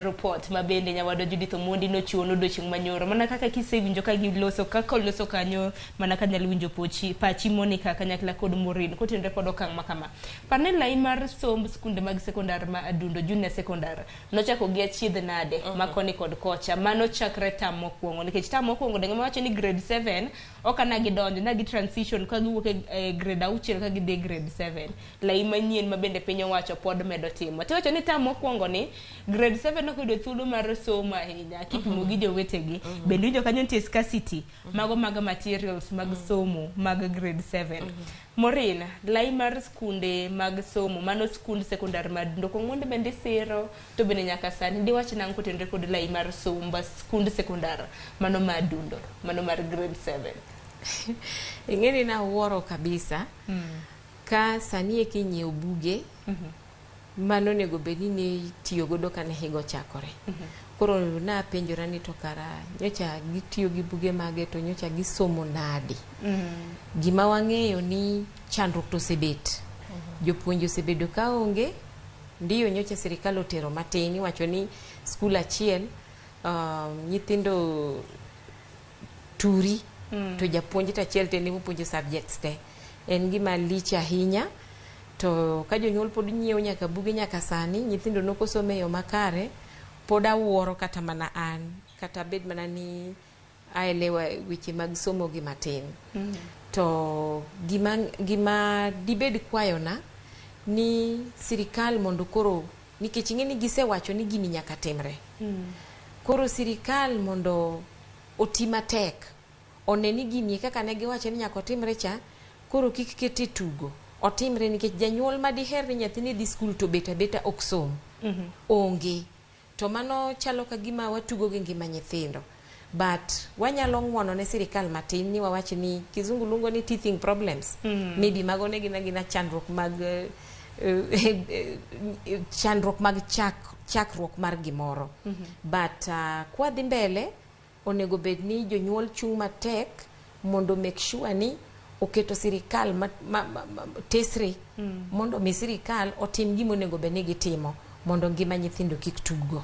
report mabende nyawado Judith Omondi nochuono odiochieng' manyoro mana kaka kisewinjo ka giloso kaka loso kanyo mana ka nyalo winjo pachi Monica kanyakla kod Maureen kotenre kod okang' makama. Parne lai mar somb skunde mag sekondar ma adundo junior sekondar nochako gi achiedh nade makoni kod kocha mano chakre tam mokwongo nikech tam mokwongo denga mawacho ni grade 7 okana gidonjo na gi transition ka giwuok e grade 6 ka gidhi grade 7 lai manyien mabende piny owacho pod medo timo tiwacho ni tam mokwongo ni grade 7 okudo thuolo mar somo ahinya kipimo gi jowetegi bende winjo kanyo nitie scarcity mago mag materials mag somo mag grade 7 Maureen, lai mar skunde mag somo mano skund sekondar madundo kong'onde bende siro to bende nyaka sani diwach nang kotenre kod lai mar somba skund sekondar mano madundo mano mar grade 7 ingeni na wuoro kabisa ka sani kinyiew buge mano nego bedi ni tiyo godo kane higo chakore koro na penjora ni to kara nyocha gitiyo gi buge mage to nyocha gisomo nadi gima wang'eyo ni chandruok to sebet jopuonjo sebedo ka onge ndiyo nyocha sirkal otero matin wacho ni skul achiel nyithindo turi to japuonj achiel tende puonjo subjects te en gima lich ahinya to ka jonyuol pod nyiewo nyaka buge nyaka sani nyithindo nokosome yo makare pod awuoro kata mana an kata bed mana ni aelewa weche mag somo gi matin to gima dibed kwayona ni sirkal mondo koro nikech ing'eni gisewacho ni gini nyaka timre koro sirkal mondo oti matek one ni gini kaka ne giwacho ni nyaka timre cha koro kik kete tugo otimre nikech janyuol madiher ni nyathini dhi skul to beta ok som onge to mano chalo ka gima watugo gi ngima nyithindo but wanyalo ng'wono ne sirkal matin ni wawach ni kizungu luongo ni teething problems maybe mago ne gina chandruok mag chakruok mar gimoro but kwa dhi mbele onego bed ni jonyuol chung matek mondo make sure ni oketo sirkal tesre mondo mi sirkal otim gima onego bed ni gitimo mondo ngima nyithindo kik tugo.